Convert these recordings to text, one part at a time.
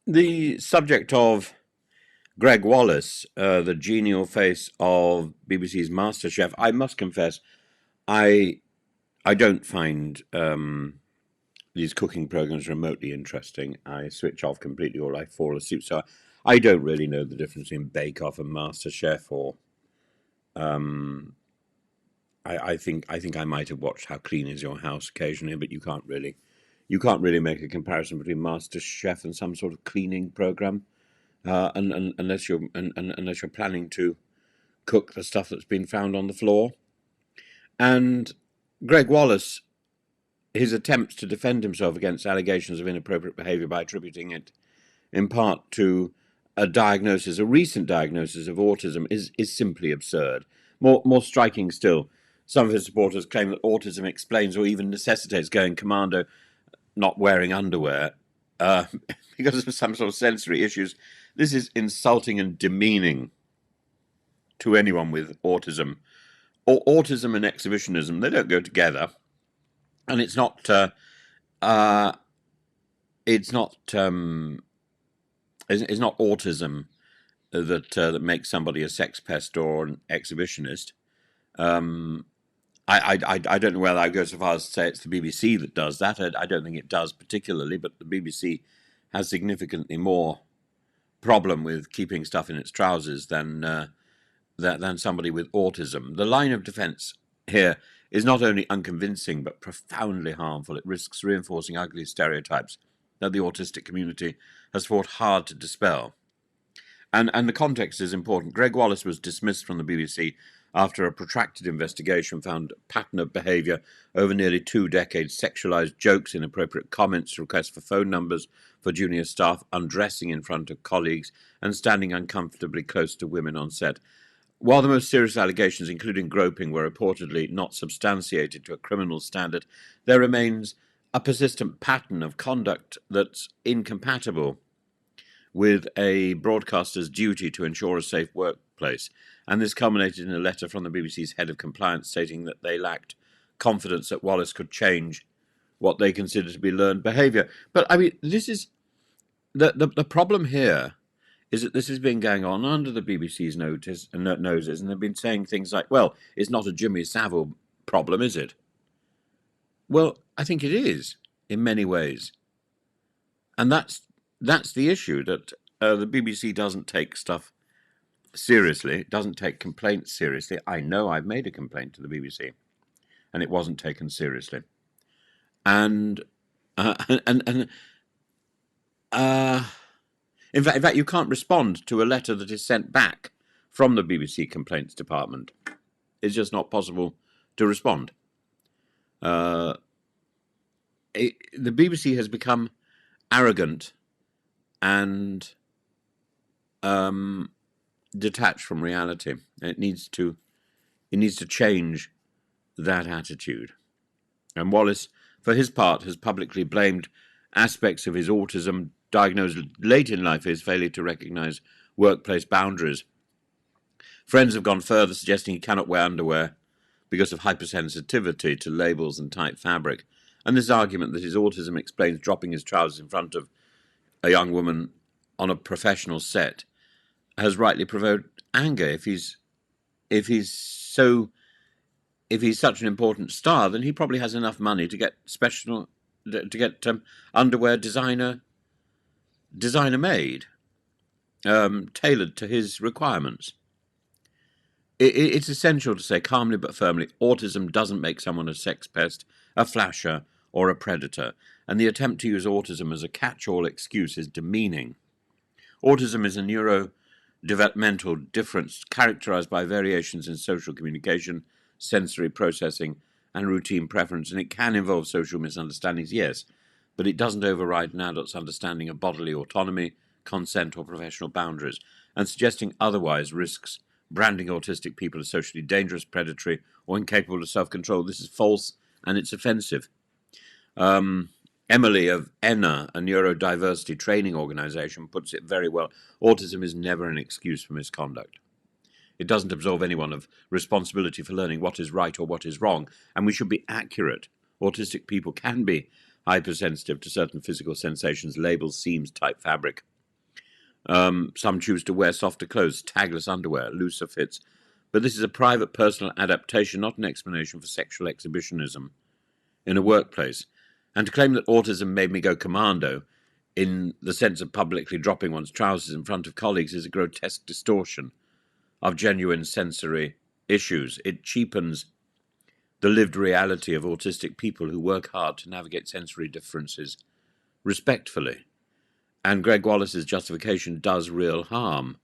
The subject of Gregg Wallace, the genial face of BBC's MasterChef, I must confess, I I don't find these cooking programs remotely interesting. I switch off completely or I fall asleep. So I don't really know the difference between Bake Off and MasterChef. Or I think I might have watched How Clean Is Your House occasionally, but you can't really make a comparison between MasterChef and some sort of cleaning program, unless you're planning to cook the stuff that's been found on the floor. And Greg Wallace, his attempts to defend himself against allegations of inappropriate behaviour by attributing it in part to a recent diagnosis of autism, is simply absurd. More striking still, some of his supporters claim that autism explains or even necessitates going commando, not wearing underwear, uh, because of some sort of sensory issues. This is insulting and demeaning to anyone with autism. Or autism and exhibitionism, they don't go together, and uh, it's not it's not autism that makes somebody a sex pest or an exhibitionist. Um, I don't know whether I go so far as to say it's the BBC that does that. I don't think it does particularly, but the BBC has significantly more problem with keeping stuff in its trousers than somebody with autism. The line of defence here is not only unconvincing but profoundly harmful. It risks reinforcing ugly stereotypes that the autistic community has fought hard to dispel. And the context is important. Greg Wallace was dismissed from the BBC after a protracted investigation found a pattern of behaviour over nearly 2 decades: sexualised jokes, inappropriate comments, requests for phone numbers for junior staff, undressing in front of colleagues, and standing uncomfortably close to women on set. While the most serious allegations, including groping, were reportedly not substantiated to a criminal standard, there remains a persistent pattern of conduct that's incompatible with a broadcaster's duty to ensure a safe workplace. And this culminated in a letter from the BBC's head of compliance stating that they lacked confidence that Wallace could change what they consider to be learned behaviour. But I mean, this is the problem here is that this has been going on under the BBC's noses, and they've been saying things like, "Well, it's not a Jimmy Savile problem, is it?" Well, I think it is in many ways, and that's the issue, that the BBC doesn't take stuff seriously, doesn't take complaints seriously. I know I've made a complaint to the BBC, and it wasn't taken seriously. And uh, and uh, in fact, you can't respond to a letter that is sent back from the BBC Complaints Department. It's just not possible to respond. Uh, the BBC has become arrogant and detached from reality. It needs to change that attitude. And Wallace, for his part, has publicly blamed aspects of his autism, diagnosed late in life, his failure to recognise workplace boundaries. Friends have gone further, suggesting he cannot wear underwear because of hypersensitivity to labels and tight fabric. And this argument that his autism explains dropping his trousers in front of a young woman on a professional set has rightly provoked anger. If he's such an important star, then he probably has enough money to get underwear designer made, tailored to his requirements. It's essential to say calmly but firmly, autism doesn't make someone a sex pest, a flasher, or a predator, and the attempt to use autism as a catch-all excuse is demeaning. Autism is a neurodevelopmental difference characterized by variations in social communication, sensory processing, and routine preference, and it can involve social misunderstandings, yes, but it doesn't override an adult's understanding of bodily autonomy, consent, or professional boundaries, and suggesting otherwise risks branding autistic people as socially dangerous, predatory, or incapable of self-control. This is false, and it's offensive. Emily of ENA, a neurodiversity training organisation, puts it very well. Autism is never an excuse for misconduct. It doesn't absolve anyone of responsibility for learning what is right or what is wrong, and we should be accurate. Autistic people can be hypersensitive to certain physical sensations, labels, seams, tight fabric. Some choose to wear softer clothes, tagless underwear, looser fits. But this is a private personal adaptation, not an explanation for sexual exhibitionism in a workplace. And to claim that autism made me go commando in the sense of publicly dropping one's trousers in front of colleagues is a grotesque distortion of genuine sensory issues. It cheapens the lived reality of autistic people who work hard to navigate sensory differences respectfully. And Gregg Wallace's justification does real harm.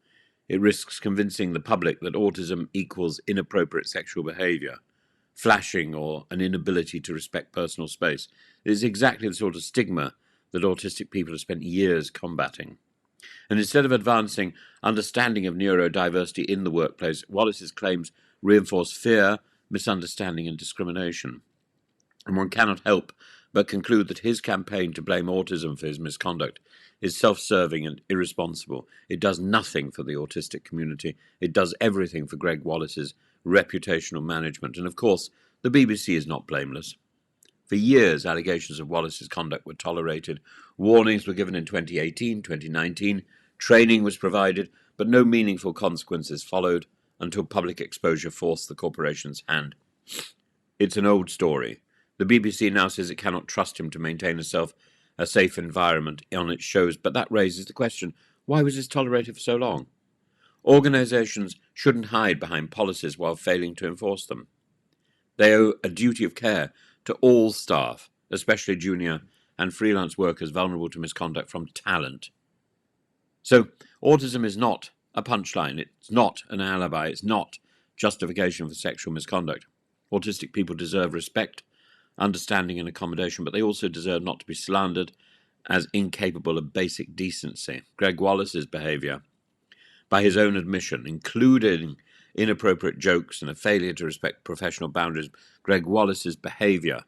It risks convincing the public that autism equals inappropriate sexual behavior, flashing, or an inability to respect personal space. It is exactly the sort of stigma that autistic people have spent years combating. And instead of advancing understanding of neurodiversity in the workplace, Wallace's claims reinforce fear, misunderstanding, and discrimination. And one cannot help but conclude that his campaign to blame autism for his misconduct is self-serving and irresponsible. It does nothing for the autistic community. It does everything for Gregg Wallace's reputational management. And of course, the BBC is not blameless. For years, allegations of Wallace's conduct were tolerated. Warnings were given in 2018, 2019. Training was provided, but no meaningful consequences followed until public exposure forced the corporation's hand. It's an old story. The BBC now says it cannot trust him to maintain a safe environment on its shows, but that raises the question, why was this tolerated for so long? Organisations shouldn't hide behind policies while failing to enforce them. They owe a duty of care to all staff, especially junior and freelance workers vulnerable to misconduct from talent. So, autism is not a punchline. It's not an alibi. It's not justification for sexual misconduct. Autistic people deserve respect, understanding, and accommodation, but they also deserve not to be slandered as incapable of basic decency. Gregg Wallace's behaviour, by his own admission, including inappropriate jokes and a failure to respect professional boundaries, Gregg Wallace's behaviour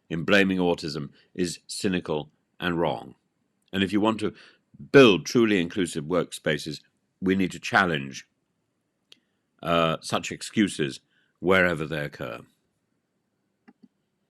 in blaming autism is cynical and wrong. And if you want to build truly inclusive workspaces, we need to challenge such excuses wherever they occur.